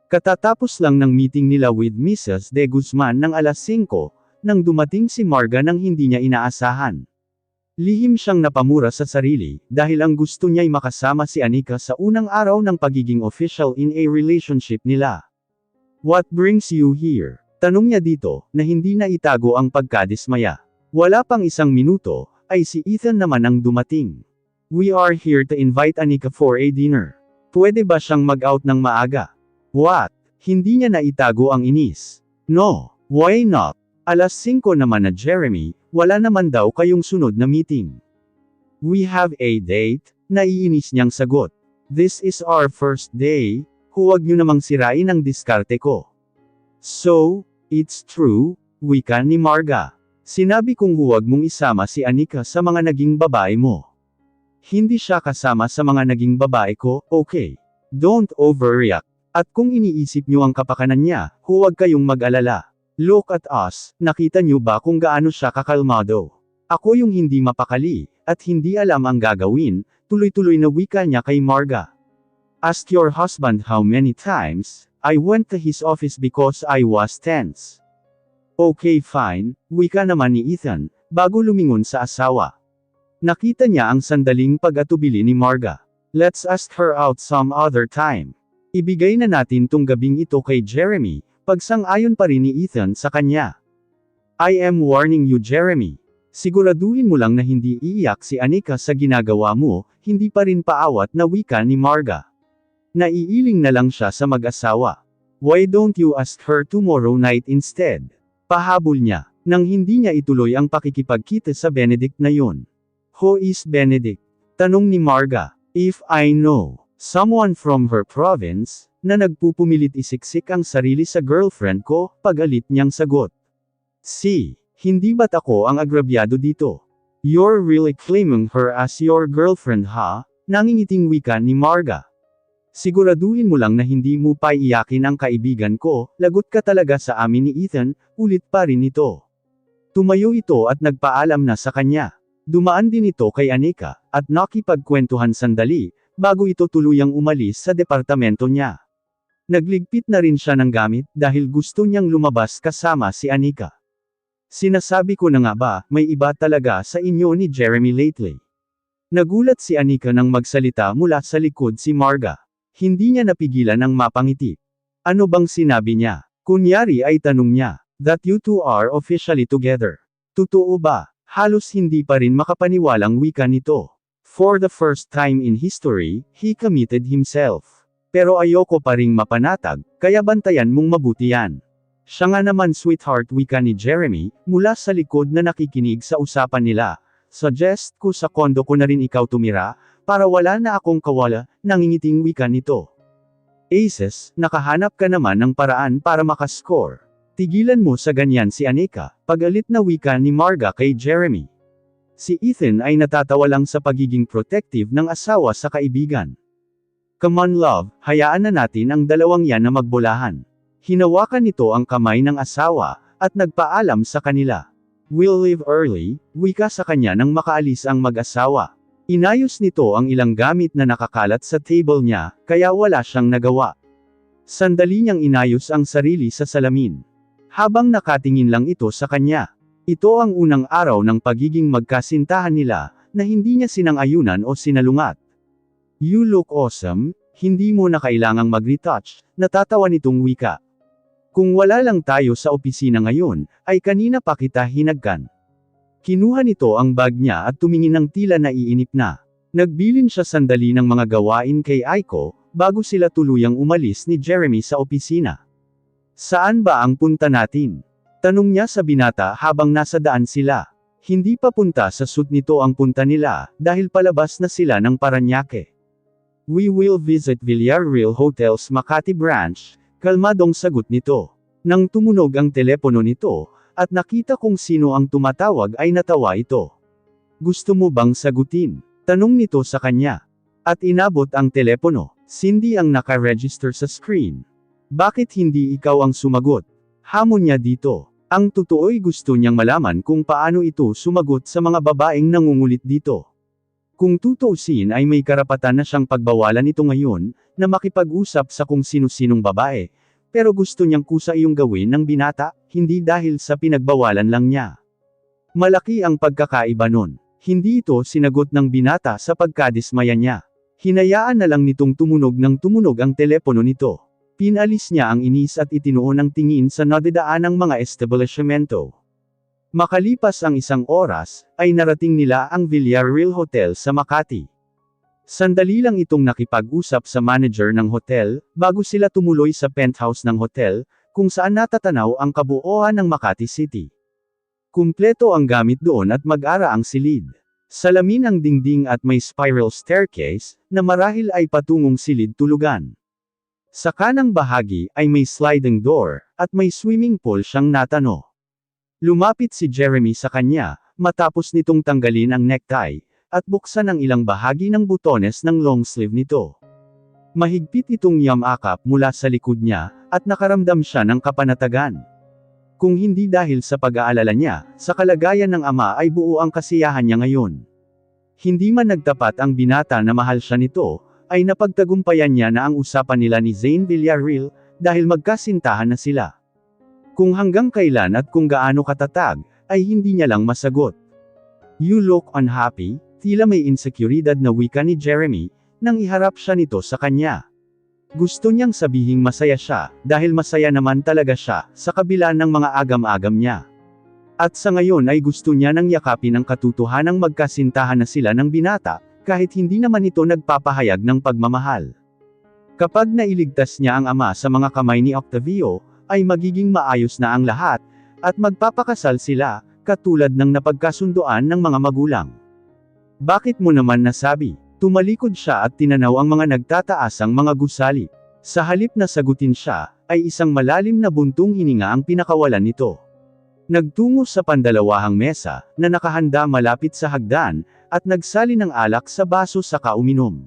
Katatapos lang ng meeting nila with Mrs. De Guzman ng alas 5, nang dumating si Marga nang hindi niya inaasahan. Lihim siyang napamura sa sarili, dahil ang gusto niya'y makasama si Anika sa unang araw ng pagiging official in a relationship nila. "What brings you here?" Tanong niya dito, na hindi na itago ang pagkadismaya. Wala pang isang minuto, ay si Ethan naman ang dumating. "We are here to invite Anika for a dinner. Pwede ba siyang mag-out ng maaga?" What? Hindi niya na itago ang inis. "No, why not? Alas 5 naman na Jeremy, wala naman daw kayong sunod na meeting." "We have a date," naiinis niyang sagot. "This is our first day, huwag niyo namang sirain ang diskarte ko." "So, it's true," wika ni Marga. "Sinabi kong huwag mong isama si Anika sa mga naging babae mo. Hindi siya kasama sa mga naging babae ko, okay? Don't overreact. At kung iniisip niyo ang kapakanan niya, huwag kayong mag-alala. Look at us, nakita niyo ba kung gaano siya kakalmado? Ako yung hindi mapakali, at hindi alam ang gagawin," tuloy-tuloy na wika niya kay Marga. "Ask your husband how many times I went to his office because I was tense." "Okay fine," wika naman ni Ethan, bago lumingon sa asawa. Nakita niya ang sandaling pag-atubili ni Marga. "Let's ask her out some other time. Ibigay na natin tong gabing ito kay Jeremy," pagsang-ayon pa rin ni Ethan sa kanya. "I am warning you Jeremy. Siguraduhin mo lang na hindi iiyak si Anika sa ginagawa mo," hindi pa rin paawat na wika ni Marga. Naiiling na lang siya sa mag-asawa. "Why don't you ask her tomorrow night instead?" Pahabol niya, nang hindi niya ituloy ang pakikipagkita sa Benedict na yun. "Who is Benedict?" tanong ni Marga. "If I know someone from her province, na nagpupumilit isiksik ang sarili sa girlfriend ko," pagalit niyang sagot. "See, hindi ba't ako ang agrabyado dito? You're really claiming her as your girlfriend ha?" Nangingiting wika ni Marga. "Siguraduhin mo lang na hindi mo pa iyakin ang kaibigan ko, lagot ka talaga sa amin ni Ethan," ulit pa rin ito. Tumayo ito at nagpaalam na sa kanya. Dumaan din ito kay Anika, at nakipagkwentuhan sandali, bago ito tuluyang umalis sa departamento niya. Nagligpit na rin siya ng gamit, dahil gusto niyang lumabas kasama si Anika. "Sinasabi ko na nga ba, may iba talaga sa inyo ni Jeremy lately." Nagulat si Anika nang magsalita mula sa likod si Marga. Hindi niya napigilan ang mapangiti. Ano bang sinabi niya? Kunyari ay tanong niya, "That you two are officially together. Totoo ba?" Halos hindi pa rin makapaniwalang wika nito. For the first time in history, he committed himself. "Pero ayoko pa ring mapanatag, kaya bantayan mong mabuti yan." "Siya nga naman sweetheart," wika ni Jeremy, mula sa likod na nakikinig sa usapan nila. "Suggest ko sa kondo ko na rin ikaw tumira, para wala na akong kawala," nangingiting wika nito. "Aces, nakahanap ka naman ng paraan para makascore. Tigilan mo sa ganyan si Anika," pagalit na wika ni Marga kay Jeremy. Si Ethan ay natatawa lang sa pagiging protective ng asawa sa kaibigan. "Come on love, hayaan na natin ang dalawang yan na magbolahan." Hinawakan nito ang kamay ng asawa, at nagpaalam sa kanila. "We'll leave early," wika sa kanya nang makaalis ang mag-asawa. Inayos nito ang ilang gamit na nakakalat sa table niya, kaya wala siyang nagawa. Sandali niyang inayos ang sarili sa salamin. Habang nakatingin lang ito sa kanya. Ito ang unang araw ng pagiging magkasintahan nila, na hindi niya sinang-ayunan o sinalungat. "You look awesome, hindi mo na kailangang mag-retouch," natatawa nitong wika. "Kung wala lang tayo sa opisina ngayon, ay kanina pa kita hinagkan." Kinuha nito ang bag niya at tumingin ng tila naiinip na. Nagbilin siya sandali ng mga gawain kay Aiko, bago sila tuluyang umalis ni Jeremy sa opisina. "Saan ba ang punta natin?" tanong niya sa binata habang nasa daan sila. Hindi pa punta sa suit nito ang punta nila, dahil palabas na sila ng Parañaque. "We will visit Villarreal Hotels Makati Branch," kalmadong sagot nito. Nang tumunog ang telepono nito, at nakita kung sino ang tumatawag ay natawa ito. "Gusto mo bang sagutin?" tanong nito sa kanya. At inabot ang telepono. Cindy ang naka-register sa screen. "Bakit hindi ikaw ang sumagot?" hamon niya dito. Ang totoo'y gusto niyang malaman kung paano ito sumagot sa mga babaeng nangungulit dito. Kung tutuusin ay may karapatan na siyang pagbawalan ito ngayon, na makipag-usap sa kung sino-sinong babae, pero gusto niyang kusa iyong gawin ng binata, hindi dahil sa pinagbawalan lang niya. Malaki ang pagkakaiba nun. Hindi ito sinagot ng binata sa pagkadismaya niya. Hinayaan na lang nitong tumunog ng tumunog ang telepono nito. Pinalis niya ang inis at itinuon ang tingin sa nadadaanang mga establishmento. Makalipas ang 1 oras, ay narating nila ang Villarreal Hotel sa Makati. Sandali lang itong nakipag-usap sa manager ng hotel, bago sila tumuloy sa penthouse ng hotel, kung saan natatanaw ang kabuuan ng Makati City. Kumpleto ang gamit doon at mag-ara ang silid. Salamin ang dingding at may spiral staircase, na marahil ay patungong silid tulugan. Sa kanang bahagi ay may sliding door, at may swimming pool siyang natano. Lumapit si Jeremy sa kanya, matapos nitong tanggalin ang necktie, at buksan ang ilang bahagi ng butones ng long sleeve nito. Mahigpit itong yamakap mula sa likod niya, at nakaramdam siya ng kapanatagan. Kung hindi dahil sa pag-aalala niya, sa kalagayan ng ama ay buo ang kasiyahan niya ngayon. Hindi man nagtapat ang binata na mahal siya nito, ay napagtagumpayan niya na ang usapan nila ni Zane Villarreal, dahil magkasintahan na sila. Kung hanggang kailan at kung gaano katatag, ay hindi niya lang masagot. "You look unhappy," tila may insekuridad na wika ni Jeremy, nang iharap siya nito sa kanya. Gusto niyang sabihing masaya siya, dahil masaya naman talaga siya, sa kabila ng mga agam-agam niya. At sa ngayon ay gusto niya nang yakapin ang katotohanang magkasintahan na sila ng binata, kahit hindi naman ito nagpapahayag ng pagmamahal. Kapag nailigtas niya ang ama sa mga kamay ni Octavio, ay magiging maayos na ang lahat, at magpapakasal sila, katulad ng napagkasunduan ng mga magulang. "Bakit mo naman nasabi?" Tumalikod siya at tinanaw ang mga nagtataasang mga gusali. Sa halip na sagutin siya, ay isang malalim na buntong hininga ang pinakawalan nito. Nagtungo sa pandalawahang mesa, na nakahanda malapit sa hagdan, at nagsali ng alak sa baso saka uminom.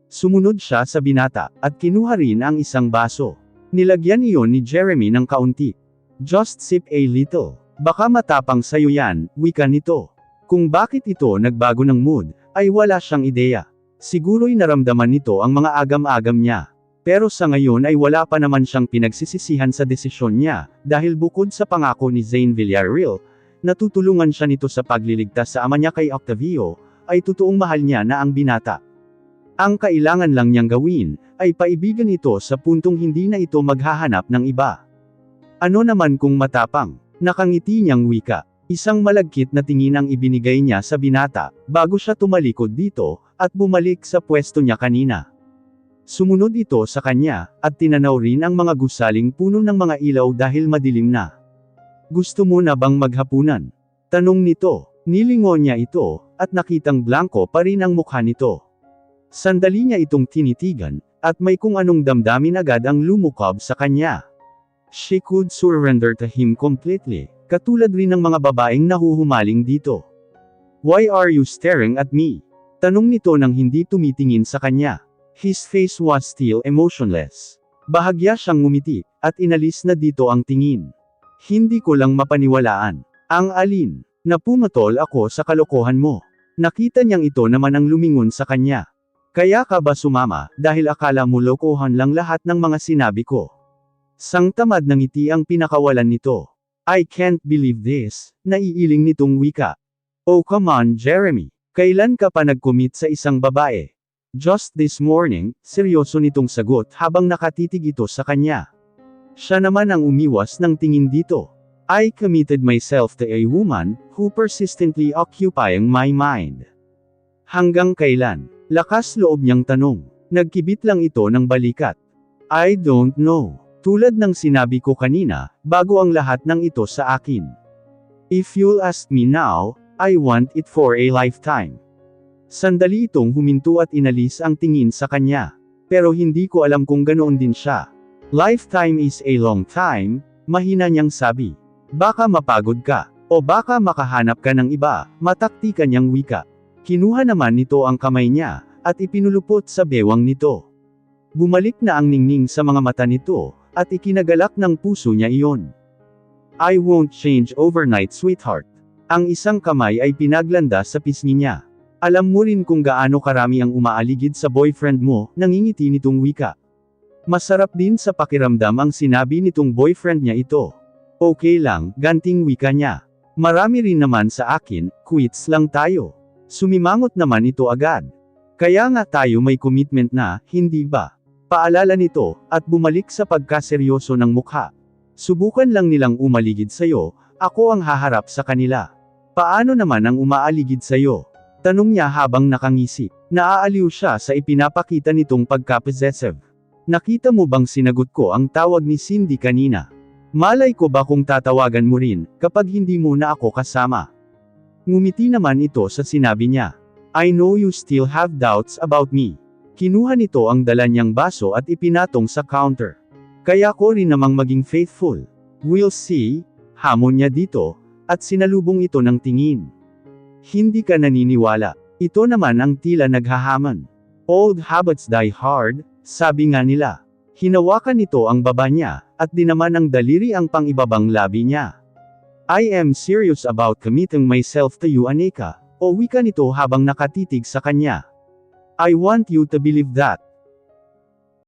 Sumunod siya sa binata, at kinuha rin ang isang baso. Nilagyan iyon ni Jeremy ng kaunti. "Just sip a little. Baka matapang sayo yan," wika nito. Kung bakit ito nagbago ng mood, ay wala siyang ideya. Siguro'y naramdaman nito ang mga agam-agam niya. Pero sa ngayon ay wala pa naman siyang pinagsisisihan sa desisyon niya, dahil bukod sa pangako ni Zane Villarreal, natutulungan siya nito sa pagliligtas sa ama niya kay Octavio, ay totoong mahal niya na ang binata. Ang kailangan lang niyang gawin, ay paibigan ito sa puntong hindi na ito maghahanap ng iba. Ano naman kung matapang? Nakangiti niyang wika. Isang malagkit na tingin ang ibinigay niya sa binata, bago siya tumalikod dito, at bumalik sa pwesto niya kanina. Sumunod ito sa kanya, at tinanaw rin ang mga gusaling puno ng mga ilaw dahil madilim na. "Gusto mo na bang maghapunan?" tanong nito. Nilingon niya ito, at nakitang blanko pa rin ang mukha nito. Sandali niya itong tinitigan, at may kung anong damdamin agad ang lumukab sa kanya. She could surrender to him completely. Katulad rin ng mga babaeng nahuhumaling dito. "Why are you staring at me?" tanong nito nang hindi tumitingin sa kanya. His face was still emotionless. Bahagya siyang ngumiti, at inalis na dito ang tingin. "Hindi ko lang mapaniwalaan." "Ang alin?" "Napumatol ako sa kalokohan mo." Nakita niyang ito naman ang lumingon sa kanya. "Kaya ka ba sumama, dahil akala mo lokohan lang lahat ng mga sinabi ko?" Sangtamad ng ngiti ang pinakawalan nito. "I can't believe this," naiiling nitong wika. "Oh come on Jeremy, kailan ka pa nag-commit sa isang babae?" "Just this morning," seryoso nitong sagot habang nakatitig ito sa kanya. Siya naman ang umiwas ng tingin dito. "I committed myself to a woman, who persistently occupying my mind." "Hanggang kailan?" lakas loob niyang tanong. Nagkibit lang ito ng balikat. "I don't know. Tulad ng sinabi ko kanina, bago ang lahat ng ito sa akin. If you'll ask me now, I want it for a lifetime." Sandali itong huminto at inalis ang tingin sa kanya. Pero hindi ko alam kung ganoon din siya. "Lifetime is a long time," mahina niyang sabi. "Baka mapagod ka. O baka makahanap ka ng iba," mataktika niyang wika. Kinuha naman nito ang kamay niya, at ipinulupot sa bewang nito. Bumalik na ang ningning sa mga mata nito, at ikinagalak ng puso niya iyon. "I won't change overnight sweetheart." Ang isang kamay ay pinaglanda sa pisngi niya. Alam mo rin kung gaano karami ang umaaligid sa boyfriend mo, nangingiti nitong wika. Masarap din sa pakiramdam ang sinabi nitong boyfriend niya ito. Okay lang, ganting wika niya. Marami rin naman sa akin, quits lang tayo. Sumimangot naman ito agad. Kaya nga tayo may commitment na, hindi ba? Paalala nito, at bumalik sa pagkaseryoso ng mukha. Subukan lang nilang umaligid sa'yo, ako ang haharap sa kanila. Paano naman ang umaaligid sa'yo? Tanong niya habang nakangisip. Naaaliw siya sa ipinapakita nitong pagka-possessive. Nakita mo bang sinagot ko ang tawag ni Cindy kanina? Malay ko ba kung tatawagan mo rin, kapag hindi mo na ako kasama? Ngumiti naman ito sa sinabi niya. I know you still have doubts about me. Kinuha nito ang dala niyang baso at ipinatong sa counter. Kaya ko rin namang maging faithful. We'll see, hamon niya dito, at sinalubong ito ng tingin. Hindi ka naniniwala. Ito naman ang tila naghahaman. Old habits die hard, sabi nga nila. Hinawakan nito ang baba niya, at dinaman ng daliri ang pangibabang labi niya. I am serious about committing myself to you, Aneka, o wika nito habang nakatitig sa kanya. I want you to believe that.